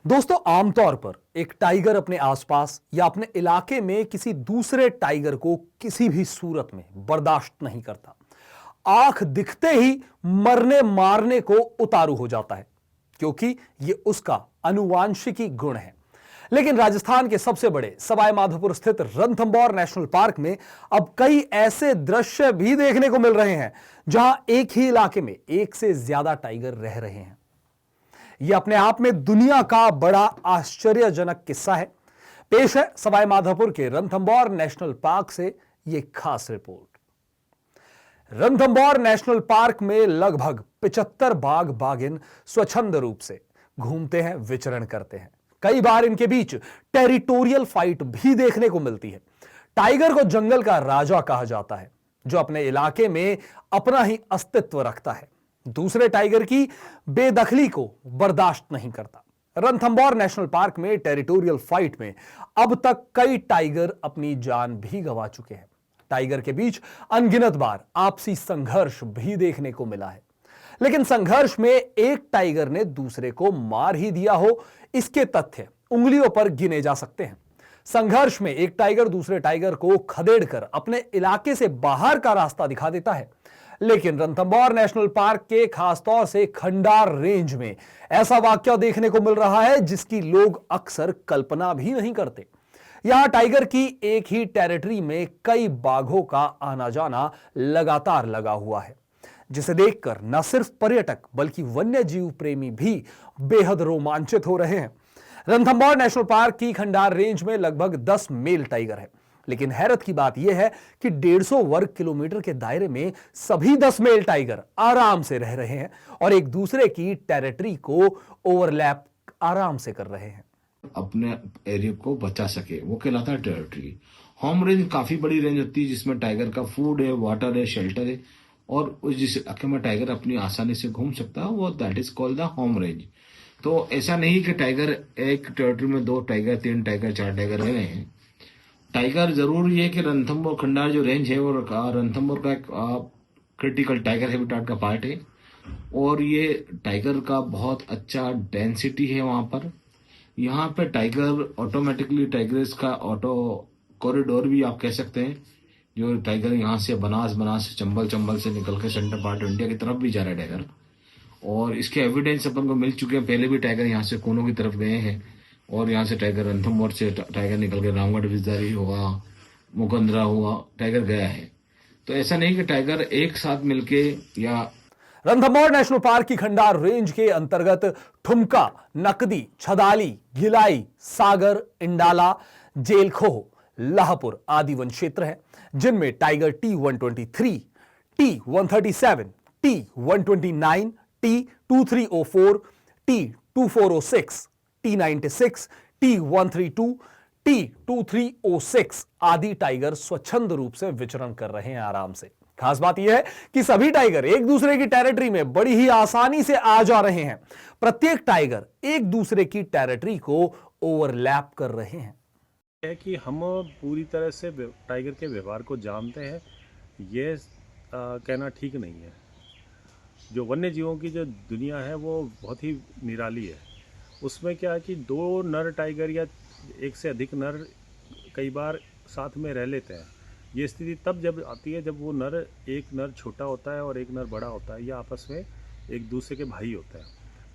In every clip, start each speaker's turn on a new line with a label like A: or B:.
A: दोस्तों, आमतौर पर एक टाइगर अपने आसपास या अपने इलाके में किसी दूसरे टाइगर को किसी भी सूरत में बर्दाश्त नहीं करता। आंख दिखते ही मरने मारने को उतारू हो जाता है, क्योंकि यह उसका अनुवांशिकी गुण है। लेकिन राजस्थान के सबसे बड़े सवाई माधोपुर स्थित रणथंभौर नेशनल पार्क में अब कई ऐसे दृश्य भी देखने को मिल रहे हैं जहां एक ही इलाके में एक से ज्यादा टाइगर रह रहे हैं। यह अपने आप में दुनिया का बड़ा आश्चर्यजनक किस्सा है। पेश है सवाई माधोपुर के रणथंभौर नेशनल पार्क से यह खास रिपोर्ट। रणथंभौर नेशनल पार्क में लगभग 75 बाघ बाघिन स्वच्छंद रूप से घूमते हैं, विचरण करते हैं। कई बार इनके बीच टेरिटोरियल फाइट भी देखने को मिलती है। टाइगर को जंगल का राजा कहा जाता है, जो अपने इलाके में अपना ही अस्तित्व रखता है, दूसरे टाइगर की बेदखली को बर्दाश्त नहीं करता। रणथंभौर नेशनल पार्क में टेरिटोरियल फाइट में अब तक कई टाइगर अपनी जान भी गंवा चुके हैं। टाइगर के बीच अनगिनत बार आपसी संघर्ष भी देखने को मिला है, लेकिन संघर्ष में एक टाइगर ने दूसरे को मार ही दिया हो, इसके तथ्य उंगलियों पर गिने जा सकते हैं। संघर्ष में एक टाइगर दूसरे टाइगर को खदेड़कर अपने इलाके से बाहर का रास्ता दिखा देता है। लेकिन रणथंभौर नेशनल पार्क के खासतौर से खंडार रेंज में ऐसा वाकया देखने को मिल रहा है जिसकी लोग अक्सर कल्पना भी नहीं करते। यहां टाइगर की एक ही टेरिटरी में कई बाघों का आना जाना लगातार लगा हुआ है, जिसे देखकर न सिर्फ पर्यटक बल्कि वन्य जीव प्रेमी भी बेहद रोमांचित हो रहे हैं। रणथंभौर नेशनल पार्क की खंडार रेंज में लगभग 10 मेल टाइगर है, लेकिन हैरत की बात यह है कि 150 वर्ग किलोमीटर के दायरे में सभी 10 मेल टाइगर आराम से रह रहे हैं और एक दूसरे की टेरिटरी को ओवरलैप आराम से कर रहे हैं।
B: अपने एरिया को बचा सके, वो कहलाता है टेरिटरी। होम रेंज काफी बड़ी रेंज होती है जिसमें टाइगर का फूड है, वाटर है, शेल्टर है और उस जिस इलाके में टाइगर अपनी आसानी से घूम सकता है वो that is called the home range. तो ऐसा नहीं कि टाइगर एक टेरिटरी में 2 टाइगर 3 टाइगर 4 टाइगर रह रहे हैं। टाइगर जरूर ये कि रणथंभौर खंडार जो रेंज है वो रणथंभौर का एक क्रिटिकल टाइगर हैबिटेट का पार्ट है और ये टाइगर का बहुत अच्छा डेंसिटी है वहां पर। यहाँ पे टाइगर ऑटोमेटिकली टाइगर्स का ऑटो कॉरिडोर भी आप कह सकते हैं, जो टाइगर यहाँ से बनास से चंबल से निकल के सेंटर पार्ट इंडिया की तरफ भी जा रहा है टाइगर। और इसके एविडेंस अपन को मिल चुके हैं, पहले भी टाइगर यहाँ से कोनों की तरफ गए हैं और यहाँ से टाइगर रणथंभौर से टाइगर निकल के रामगढ़ विजदारी हुआ, मुकंदरा हुआ, टाइगर गया है। तो ऐसा नहीं कि टाइगर एक साथ मिलके या
A: रणथंभौर नेशनल पार्क की खंडार रेंज के अंतर्गत ठुमका, नकदी, छदाली, गिलाई, सागर, इंडाला, जेलखोह, लाहपुर आदि वन क्षेत्र हैं, जिनमें tiger T123, T137, T129, T2304, T2406, T96, T132, T2306 आदि टाइगर स्वच्छंद रूप से विचरण कर रहे हैं आराम से। खास बात यह है कि सभी टाइगर एक दूसरे की टेरिटरी में बड़ी ही आसानी से आ जा रहे हैं। प्रत्येक टाइगर एक दूसरे की टेरिटरी को ओवरलैप कर रहे हैं।
C: है कि हम पूरी तरह से टाइगर के व्यवहार को जानते हैं, ये कहना ठीक नहीं है। जो वन्य जीवों की जो दुनिया है वो बहुत ही निराली है। उसमें क्या है कि 2 नर टाइगर या एक से अधिक नर कई बार साथ में रह लेते हैं। ये स्थिति तब जब आती है जब वो एक नर छोटा होता है और एक नर बड़ा होता है या आपस में एक दूसरे के भाई होते हैं,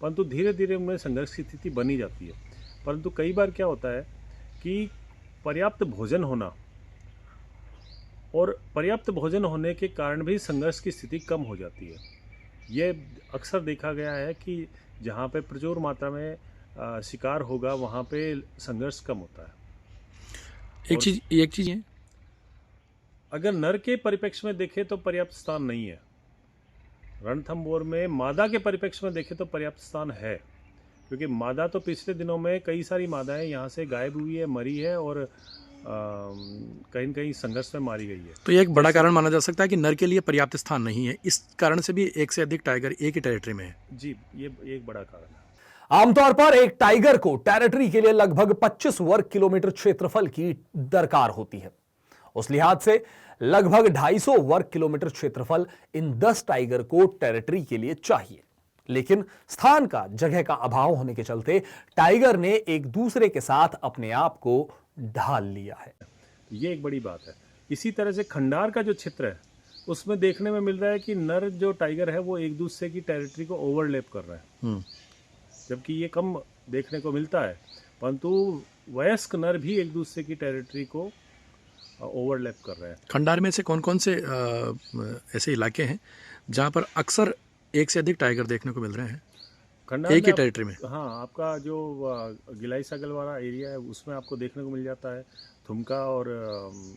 C: परंतु धीरे धीरे उनमें संघर्ष की स्थिति बनी जाती है। परंतु कई बार क्या होता है कि पर्याप्त भोजन होना और पर्याप्त भोजन होने के कारण भी संघर्ष की स्थिति कम हो जाती है। ये अक्सर देखा गया है कि जहाँ पे प्रचुर मात्रा में शिकार होगा वहाँ पे संघर्ष कम होता है।
D: एक चीज है,
C: अगर नर के परिप्रेक्ष्य में देखें तो पर्याप्त स्थान नहीं है। रणथंभौर में मादा के परिप्रेक्ष्य में देखें तो पर्याप्त स्थान है, क्योंकि मादा तो पिछले दिनों में कई सारी मादाएं यहाँ से गायब हुई है, मरी है और कहीं न कहीं संघर्ष में मारी गई है।
D: तो ये एक बड़ा कारण माना जा सकता है कि नर के लिए पर्याप्त स्थान नहीं है, इस कारण से भी एक से अधिक टाइगर एक ही टेरिटरी में है।
C: जी, ये एक बड़ा कारण है।
A: आमतौर पर एक टाइगर को टेरिटरी के लिए लगभग 25 वर्ग किलोमीटर क्षेत्रफल की दरकार होती है। उस लिहाज से लगभग 250 वर्ग किलोमीटर क्षेत्रफल इन 10 टाइगर को टेरिटरी के लिए चाहिए। लेकिन स्थान का, जगह का अभाव होने के चलते टाइगर ने एक दूसरे के साथ अपने आप को ढाल लिया है।
C: ये एक बड़ी बात है। इसी तरह से खंडार का जो क्षेत्र है उसमें देखने में मिल रहा है कि नर जो टाइगर है वो एक दूसरे की टेरिटरी को ओवरलैप कर रहा है, जबकि ये कम देखने को मिलता है, परंतु वयस्क नर भी एक दूसरे की टेरिटरी को ओवरलैप कर रहे हैं।
D: खंडार में से कौन कौन से ऐसे इलाके हैं जहाँ पर अक्सर एक से अधिक टाइगर देखने को मिल रहे हैं
C: खंडार
D: एक ही
C: में
D: टेरिटरी में?
C: हाँ, आपका जो गिलाई सागल वाला एरिया है उसमें आपको देखने को मिल जाता है। थुमका और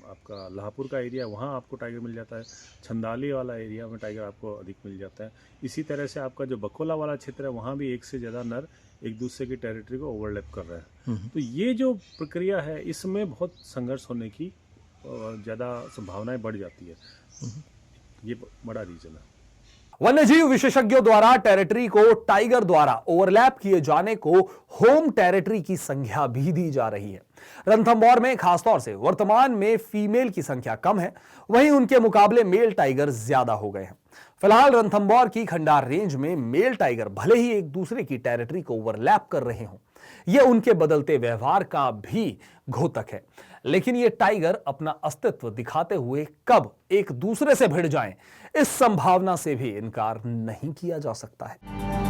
C: आपका लाहपुर का एरिया, वहाँ आपको टाइगर मिल जाता है। छंदाली वाला एरिया में टाइगर आपको अधिक मिल जाता है। इसी तरह से आपका जो बकोला वाला क्षेत्र है वहाँ भी एक से ज़्यादा नर एक दूसरे की टेरिटरी को ओवरलैप कर रहे हैं। तो ये जो प्रक्रिया है इसमें बहुत संघर्ष होने की ज़्यादा संभावनाएं बढ़ जाती है। ये बड़ा रीज़न है।
A: वन्यजीव विशेषज्ञों द्वारा टेरिटरी को टाइगर द्वारा ओवरलैप किए जाने को होम टेरिटरी की संख्या भी दी जा रही है। रणथंभौर में खासतौर से वर्तमान में फीमेल की संख्या कम है, वहीं उनके मुकाबले मेल टाइगर ज्यादा हो गए हैं। फिलहाल रणथंभौर की खंडार रेंज में मेल टाइगर भले ही एक दूसरे की टेरिटरी को ओवरलैप कर रहे हों, यह उनके बदलते व्यवहार का भी घोतक है, लेकिन ये टाइगर अपना अस्तित्व दिखाते हुए कब एक दूसरे से भिड़ जाएं, इस संभावना से भी इनकार नहीं किया जा सकता है।